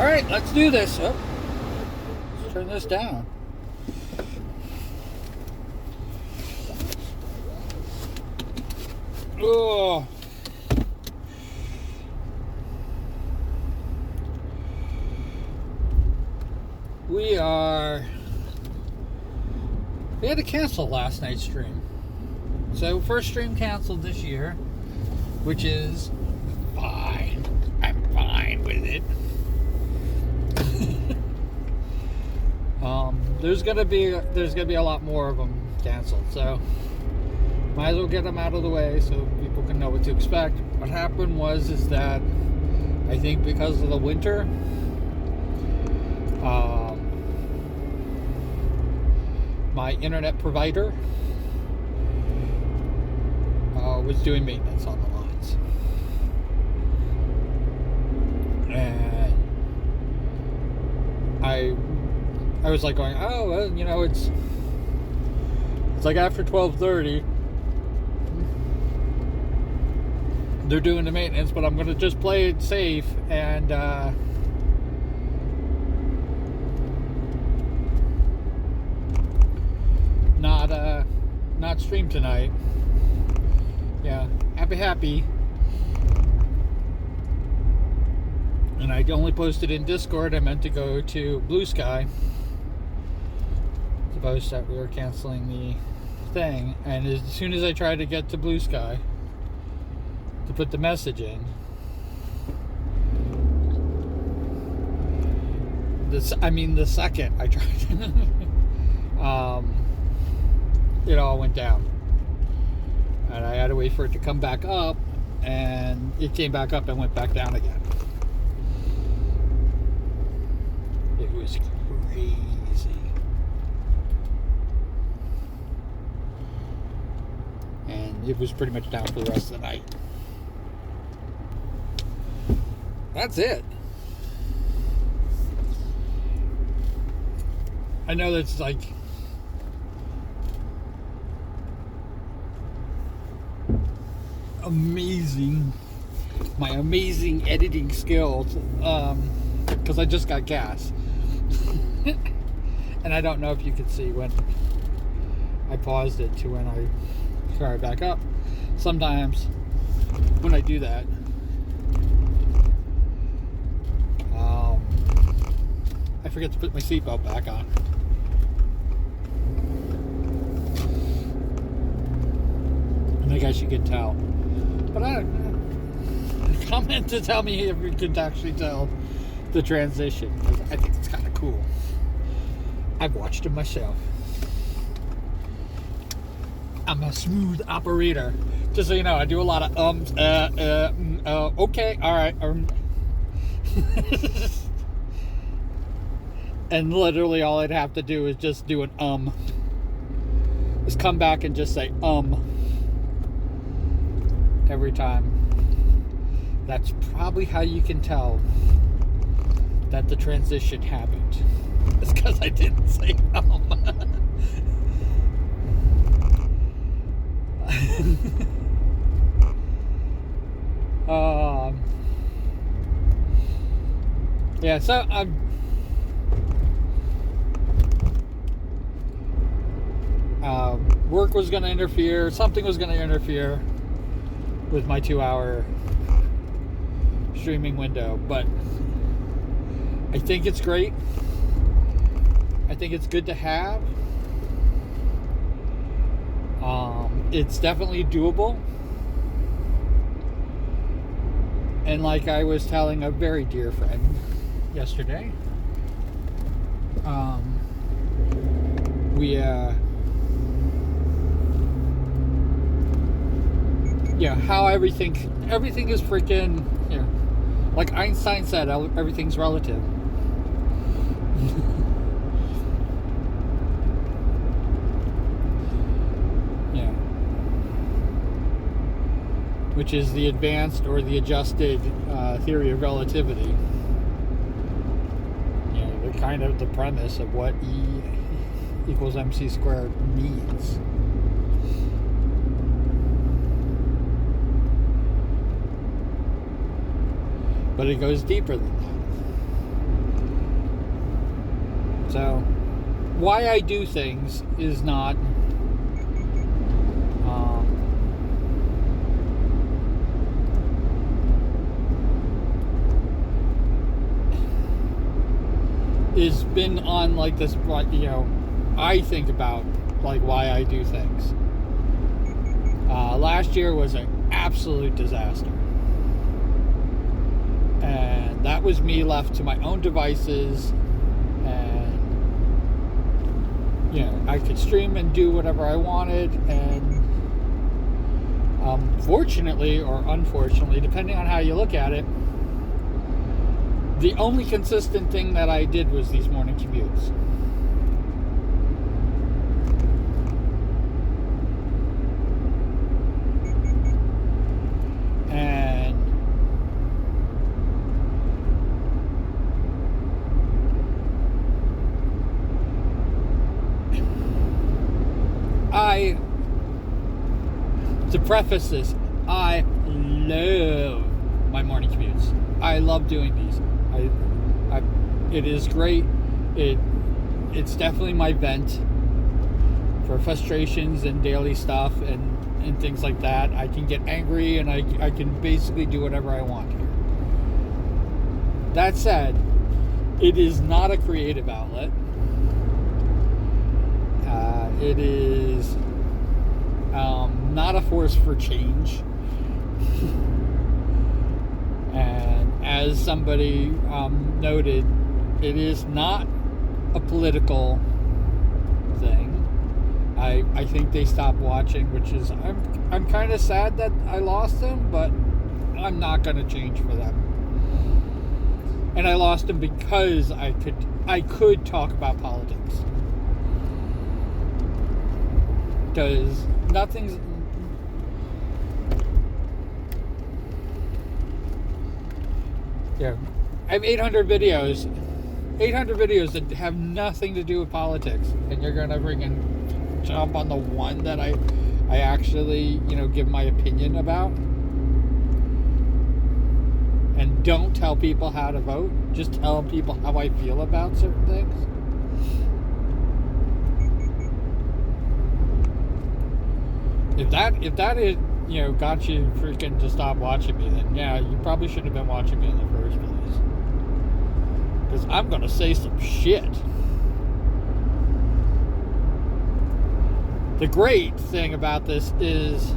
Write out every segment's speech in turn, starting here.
Alright, let's do this. Oh, let's turn this down. Oh. We had to cancel last night's stream. So first stream canceled this year, which is fine. I'm fine with it. There's gonna be a lot more of them canceled, so might as well get them out of the way so people can know what to expect. What happened is that I think because of the winter, my internet provider was doing maintenance on the lines, and I was like going, oh well, you know, it's like after 12:30 they're doing the maintenance, but I'm gonna just play it safe and not stream tonight. Yeah, happy. And I only posted in Discord. I meant to go to Blue Sky to post that we were canceling the thing, and as soon as I tried to get to Blue Sky to put the message in, the second I tried it all went down, and I had to wait for it to come back up, and it came back up and went back down again. It was crazy. And it was pretty much down for the rest of the night. That's it. I know that's like amazing, my amazing editing skills, because I just got gas. And I don't know if you can see when I paused it to when I started back up. Sometimes when I do that, I forget to put my seatbelt back on. I guess you can tell. But I don't know. Comment to tell me if you can actually tell the transition. I think it's kind of cool. I've watched it myself. I'm a smooth operator. Just so you know, I do a lot of okay, alright. And literally all I'd have to do is just do an Just come back and just say every time. That's probably how you can tell that the transition happened. It's because I didn't say yeah, so work was going to interfere, something was going to interfere with my 2-hour streaming window, but I think it's great. I think it's good to have. It's definitely doable. And like I was telling a very dear friend yesterday, how everything is freaking, like Einstein said, everything's relative. Which is the advanced or the adjusted theory of relativity. The kind of the premise of what E equals mc squared means. But it goes deeper than that. So, why I do things is not is been on like this, I think about like why I do things. Last year was an absolute disaster. And that was me left to my own devices, and I could stream and do whatever I wanted, and fortunately or unfortunately, depending on how you look at it, the only consistent thing that I did was these morning commutes. And to preface this, I love my morning commutes. I love doing these. It is great. It's definitely my vent for frustrations and daily stuff and things like that. I can get angry and I can basically do whatever I want here. That said, it is not a creative outlet. It is not a force for change. And as somebody noted, it is not a political thing. I think they stopped watching, which is I'm kind of sad that I lost them, but I'm not going to change for them. And I lost them because I could talk about politics. Because nothing's... I have 800 videos that have nothing to do with politics, and you're gonna freaking jump on the one that I actually give my opinion about, and don't tell people how to vote. Just tell people how I feel about certain things. If that is got you freaking to stop watching me, then yeah, you probably shouldn't have been watching me in the first place. Because I'm gonna say some shit. The great thing about this is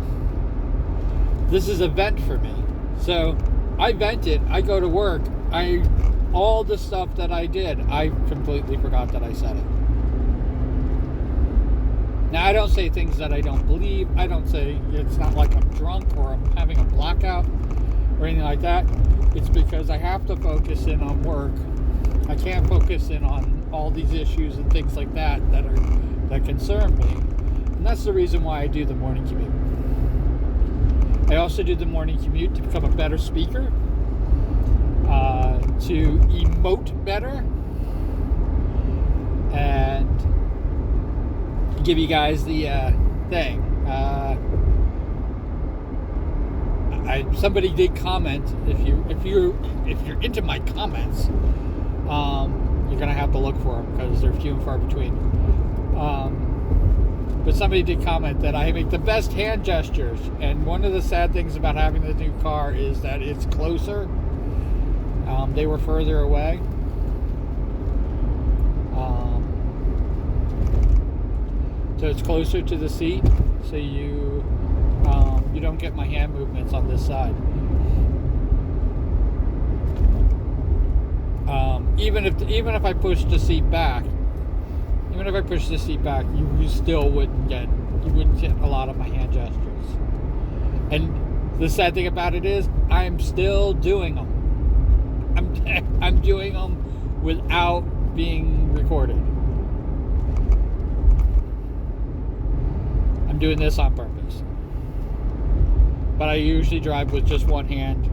a vent for me. So I vent it, I go to work, all the stuff that I did, I completely forgot that I said it. Now, I don't say things that I don't believe. I don't say, it's not like I'm drunk or I'm having a blackout or anything like that. It's because I have to focus in on work. I can't focus in on all these issues and things like that concern me. And that's the reason why I do the morning commute. I also do the morning commute to become a better speaker, to emote better, and give you guys the thing. Somebody did comment. If you're into my comments, you're gonna have to look for them because they're few and far between. But somebody did comment that I make the best hand gestures, and one of the sad things about having the new car is that it's closer. They were further away. So it's closer to the seat, so you don't get my hand movements on this side. Even if I push the seat back, you still wouldn't get a lot of my hand gestures. And the sad thing about it is, I'm still doing them. I'm doing them without being recorded. I'm doing this on purpose. But I usually drive with just one hand.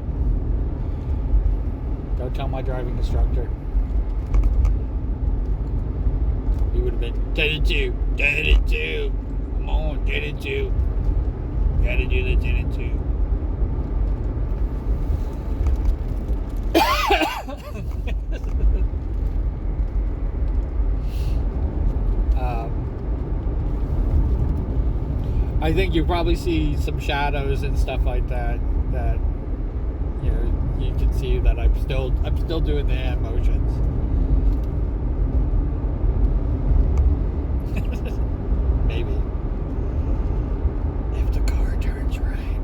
Don't tell my driving instructor. He would have been 10 and 2. Come on, 10 and 2. Gotta do the 10 and 2. I think you probably see some shadows and stuff like that. That you can see that I'm still doing the hand motions. Maybe if the car turns right.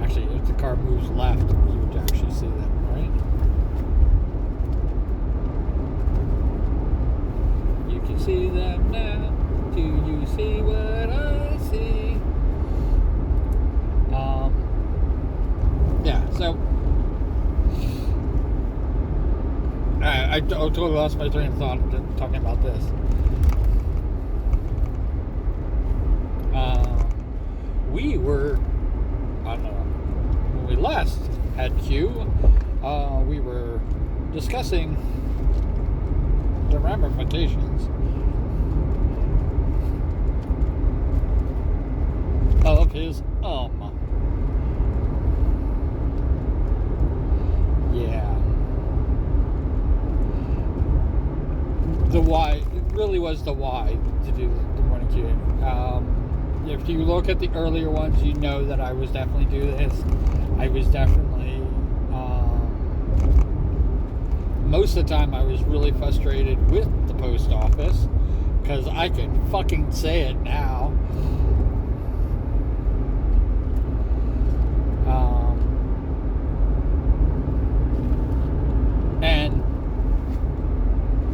Actually, if the car moves left, you would actually see them, right? You can see them now. Do you see what I see? Yeah, so I totally lost my train of thought talking about this. We were, I don't know, when we last had Q, we were discussing the ramifications of his yeah, the why, it really was the why to do the morning Q. If you look at the earlier ones, you know that I was definitely doing this. I was definitely most of the time I was really frustrated with the post office, because I can fucking say it now. And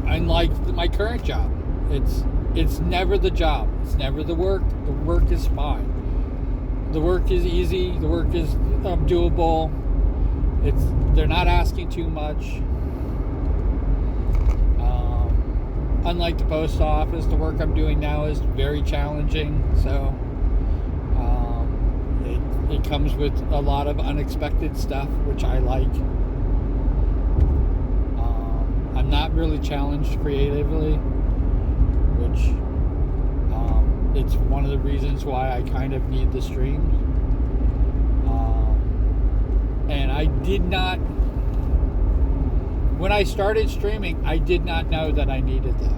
unlike my current job, it's never the job, it's never the work. The work is fine. The work is easy. The work is doable. They're not asking too much. Unlike the post office, the work I'm doing now is very challenging. So it comes with a lot of unexpected stuff, which I like. I'm not really challenged creatively, which it's one of the reasons why I kind of need the streams. And I did not, when I started streaming, I did not know that I needed that.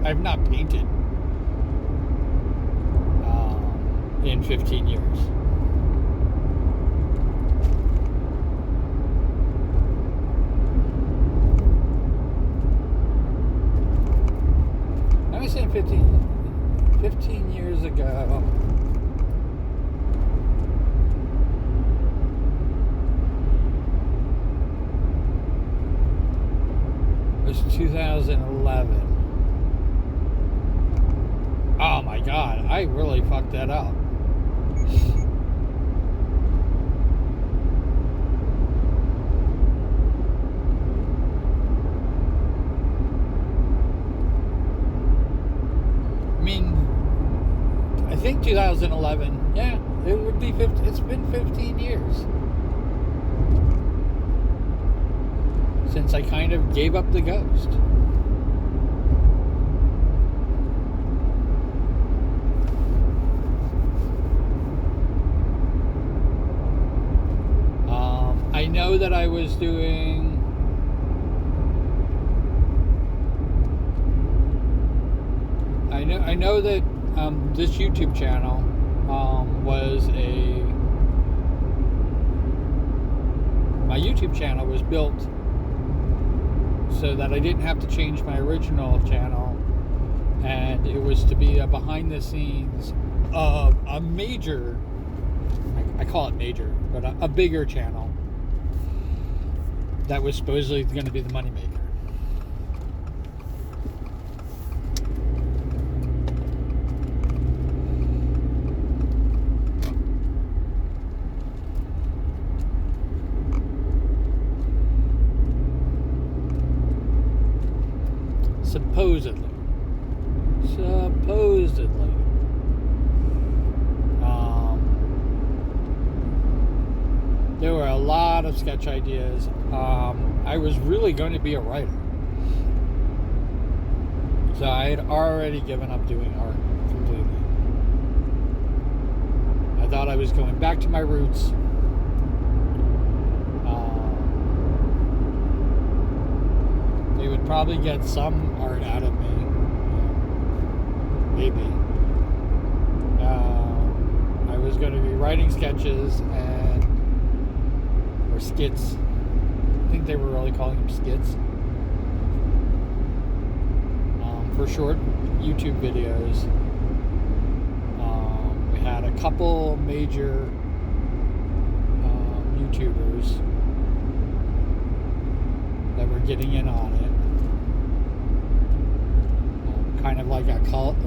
I've not painted in 15 years. I was saying 15 years ago. It was 2011. Oh my God, I really fucked that up. I mean, I think 2011, yeah, it would be 50, it's been 15 years since I kind of gave up the ghost. I know that I was doing I know that this YouTube channel my YouTube channel was built so that I didn't have to change my original channel, and it was to be a behind the scenes of a major, I call it major, but a bigger channel that was supposedly going to be the moneymaker. Supposedly. There were a lot of sketch ideas. I was really going to be a writer. So I had already given up doing art completely. I thought I was going back to my roots. They would probably get some art out of me. Maybe. I was going to be writing sketches or skits. I think they were really calling them skits. For short YouTube videos. We had a couple major YouTubers that were getting in on it. Kind of like a cult.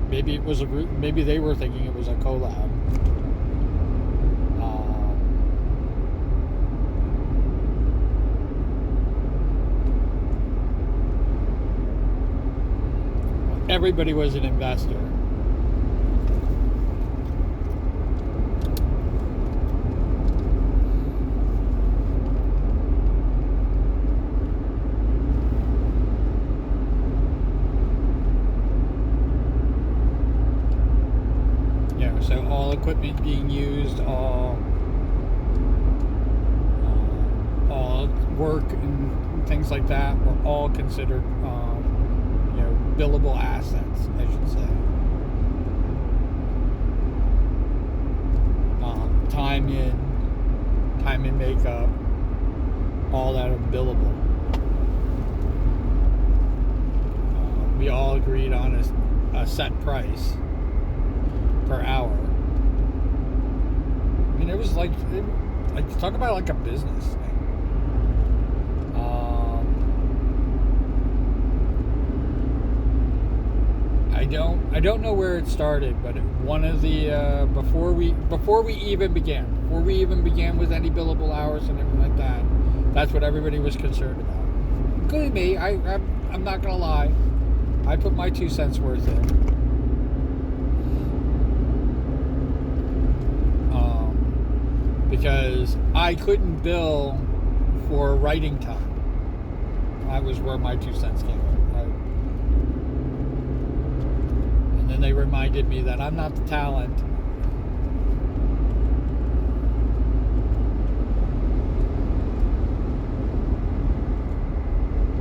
Maybe they were thinking it was a collab. Everybody was an investor. So all equipment being used, all work and things like that were all considered, billable assets, I should say. Time in makeup, all that are billable. We all agreed on a set price per hour. I mean, it was like talk about like a business thing. I don't know where it started, but one of the before we even began with any billable hours and everything like that, that's what everybody was concerned about, including me. I'm not gonna lie, I put my 2 cents worth in. Because I couldn't bill for writing time. That was where my 2 cents came from. And then they reminded me that I'm not the talent.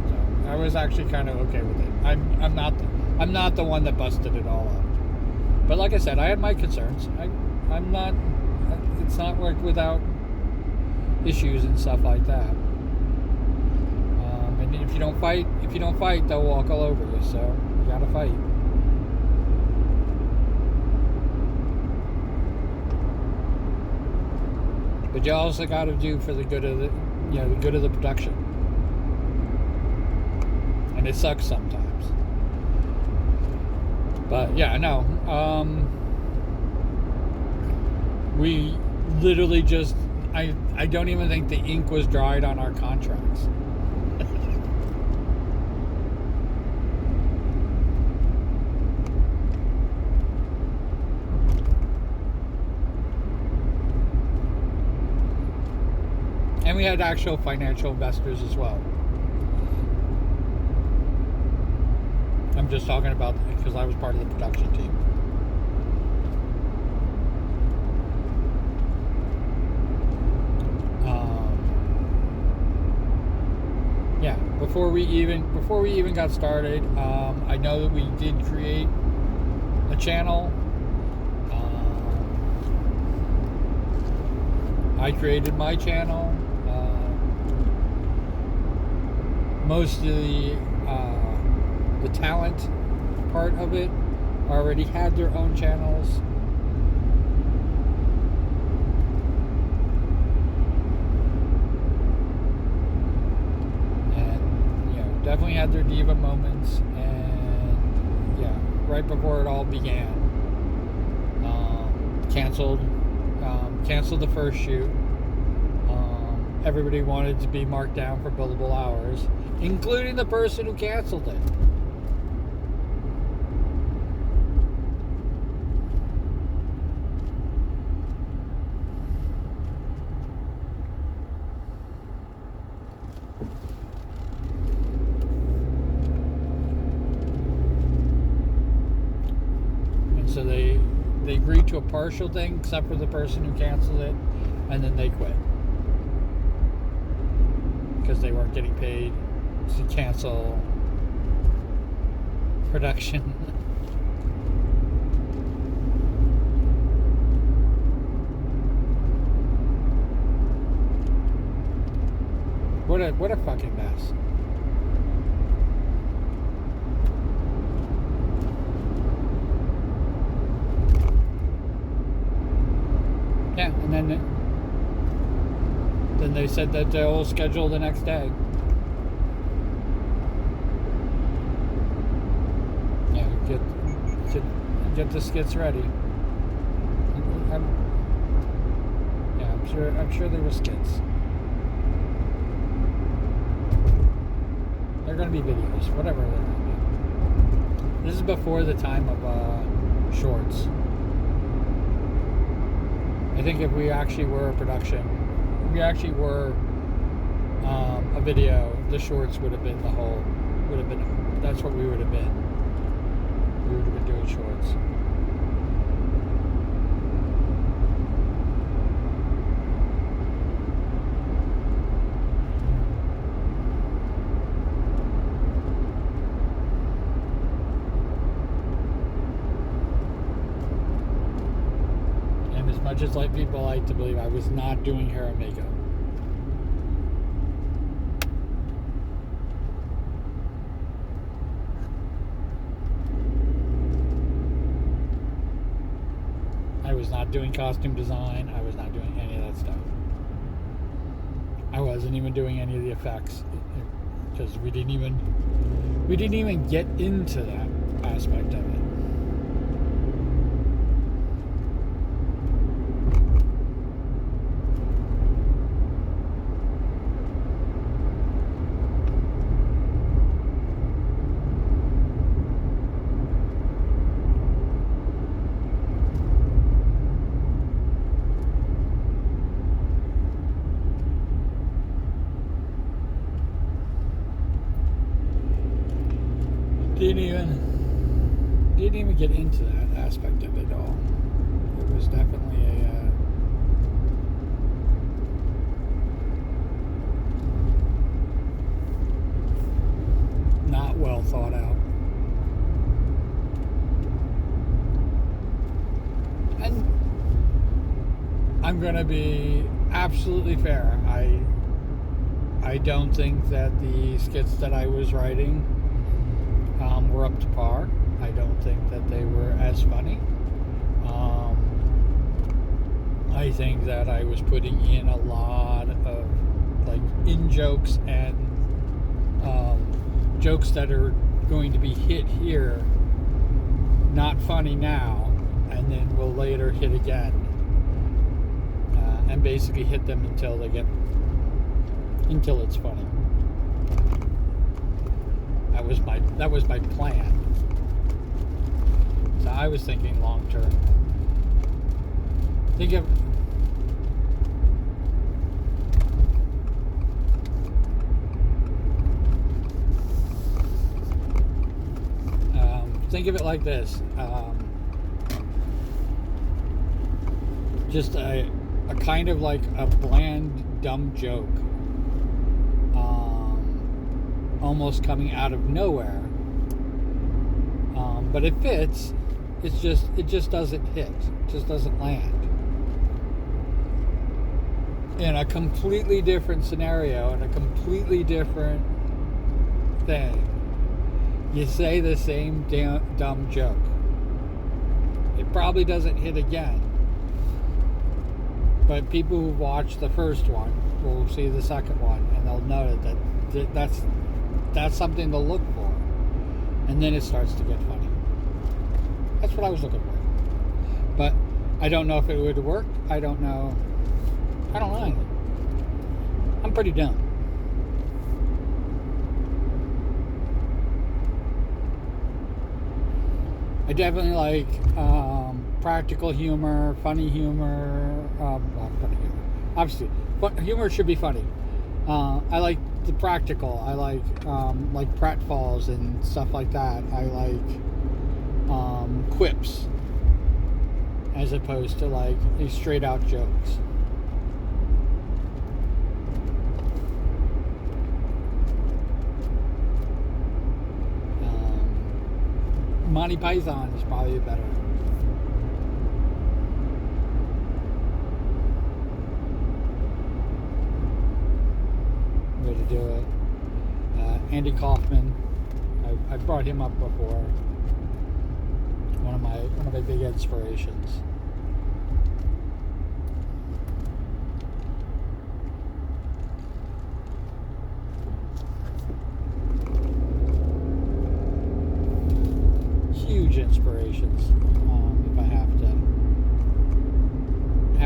So I was actually kind of okay with it. I'm not the one that busted it all up. But like I said, I had my concerns. I'm not. It's not like without issues and stuff like that. And if you don't fight, they'll walk all over you. So you gotta fight. But you also gotta do for the good of the production. And it sucks sometimes. But yeah, no. We literally just, I don't even think the ink was dried on our contracts. And we had actual financial investors as well. I'm just talking about because I was part of the production team. Yeah, before we even got started, I know that we did create a channel. I created my channel. Most of the talent part of it already had their own channels. Definitely had their diva moments, and yeah, right before it all began, canceled the first shoot. Everybody wanted to be marked down for billable hours, including the person who canceled it. So they agreed to a partial thing, except for the person who canceled it, and then they quit because they weren't getting paid to cancel production. What a fucking mess. Yeah, and then they said that they'll schedule the next day. Yeah, get the skits ready. I'm sure there were skits. They're going to be videos, whatever they're going to be. This is before the time of shorts. I think if we actually were a production, if we actually were a video, the shorts would have been that's what we would have been. We would have been doing shorts. Much as like people like to believe, I was not doing hair and makeup. I was not doing costume design. I was not doing any of that stuff. I wasn't even doing any of the effects because we didn't even get into that aspect of it. Didn't even get into that aspect of it all. It was definitely a not well thought out. And I'm gonna be absolutely fair. I don't think that the skits that I was writing were up to par. I don't think that they were as funny. I think that I was putting in a lot of like in jokes and jokes that are going to be hit here, not funny now, and then will later hit again, and basically hit them until it's funny. That was my plan. So I was thinking long term. Think of it like this. Just a kind of like a bland, dumb joke. Almost coming out of nowhere. But it fits. It just doesn't hit. It just doesn't land. In a completely different scenario, in a completely different thing, you say the same dumb joke. It probably doesn't hit again. But people who watch the first one will see the second one, and they'll know that that's something to look for. And then it starts to get funny. That's what I was looking for. But I don't know if it would have worked. I don't know anything. I'm pretty dumb. I definitely like practical humor, funny humor. Funny humor. Obviously, humor should be funny. I like the practical. I like pratfalls and stuff like that. I like quips as opposed to like these straight out jokes. Monty Python is probably better. Way to do it. Andy Kaufman, I brought him up before. One of my big inspirations. Huge inspirations, if I have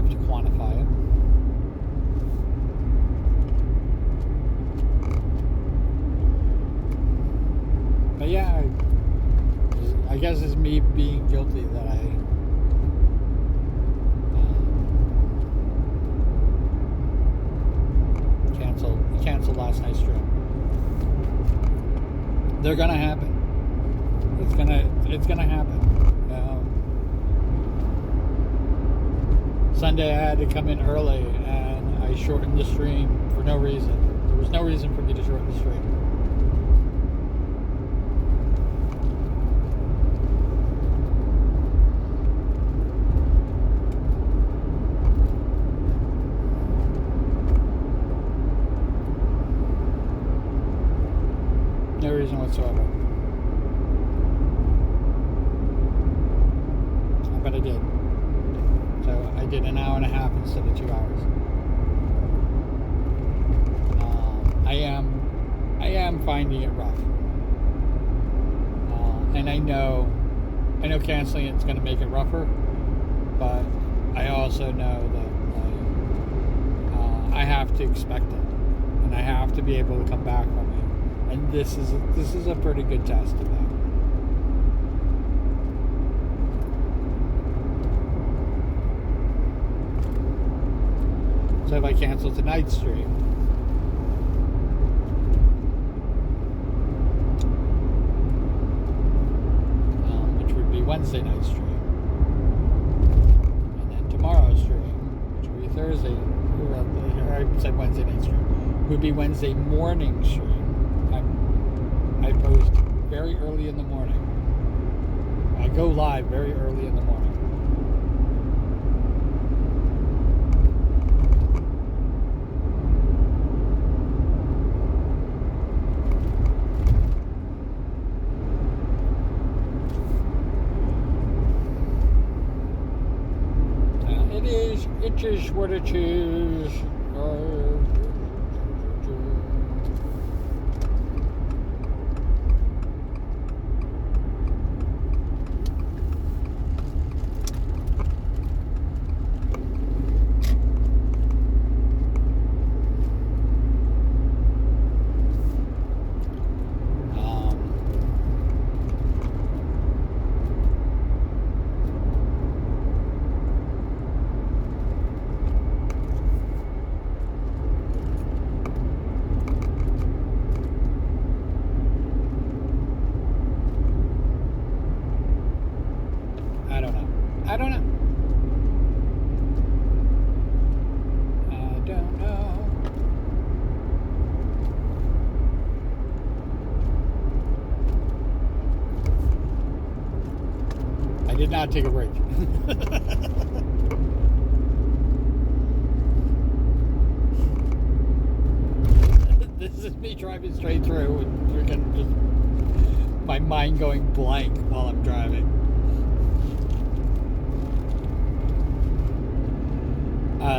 to quantify it. But yeah, I guess it's me being guilty that I canceled last night's stream. They're gonna happen. It's gonna happen. Sunday I had to come in early and I shortened the stream for no reason. There was no reason for me to shorten the stream. No reason whatsoever. But I did. So I did an hour and a half instead of 2 hours. I am finding it rough, and I know canceling it's going to make it rougher. But I also know that I have to expect it, and I have to be able to come back from it. And this is a pretty good test of that. So if I cancel tonight's stream, which would be Wednesday night's stream, and then tomorrow's stream, which would be Thursday, I said Wednesday night stream, would be Wednesday morning stream. I post very early in the morning. I go live very early in the morning. It is what it is. I don't know. I did not take a break. This is me driving straight through and freaking just my mind going blank while I'm driving.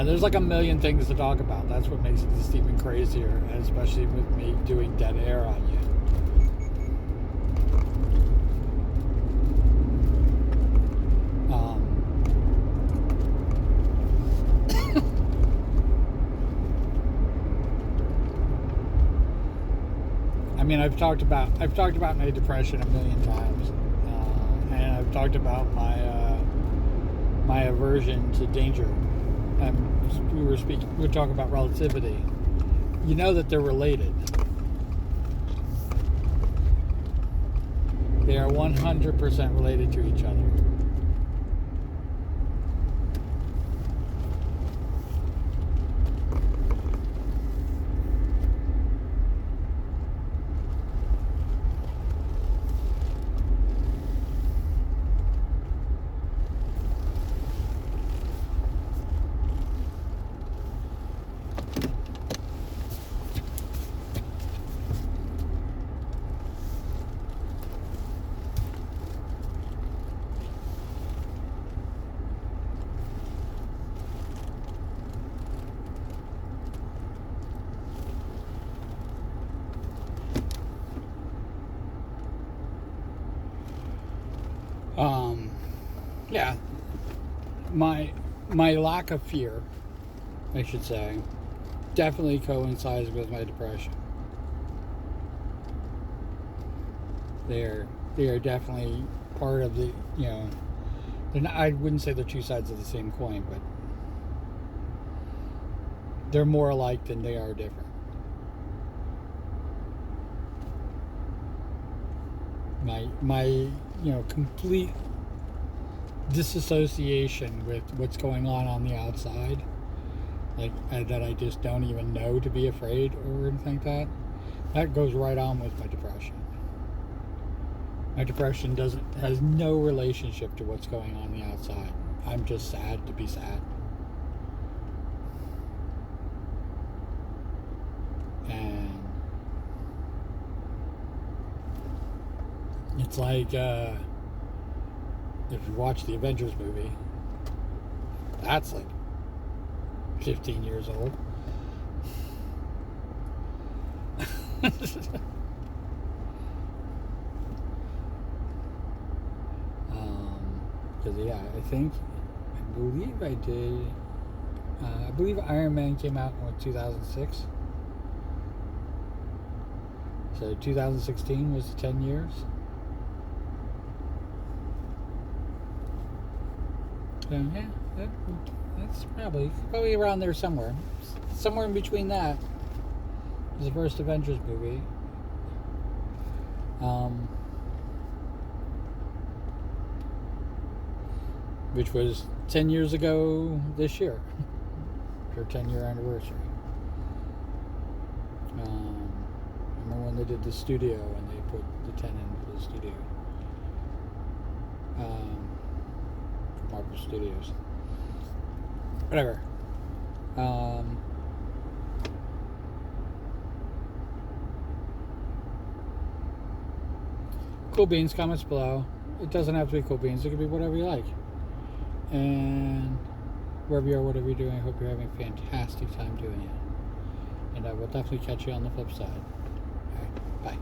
There's like a million things to talk about. That's what makes it just even crazier, especially with me doing dead air on you. I mean, I've talked about my depression a million times, and I've talked about my aversion to danger. We were talking about relativity. You know that they're related. They are 100% related to each other. Um, yeah, my my lack of fear, I should say, definitely coincides with my depression. They are definitely part of the, they're not, I wouldn't say they're two sides of the same coin, but they're more alike than they are different. My complete disassociation with what's going on the outside, like that I just don't even know to be afraid or anything like that. That goes right on with my depression. My depression has no relationship to what's going on the outside. I'm just sad to be sad. And it's like if you watch the Avengers movie, that's like 15 years old. Because I believe I did. I believe Iron Man came out in 2006. So 2016 was 10 years. So yeah, that's probably around there somewhere. Somewhere in between that was the first Avengers movie. Which was 10 years ago this year. Their 10-year anniversary. I remember when they did the studio and they put the 10 in for the studio. Marvel Studios. Whatever. Cool beans, comments below. It doesn't have to be cool beans, it could be whatever you like. And wherever you are, whatever you're doing, I hope you're having a fantastic time doing it. And I will definitely catch you on the flip side. All right, bye.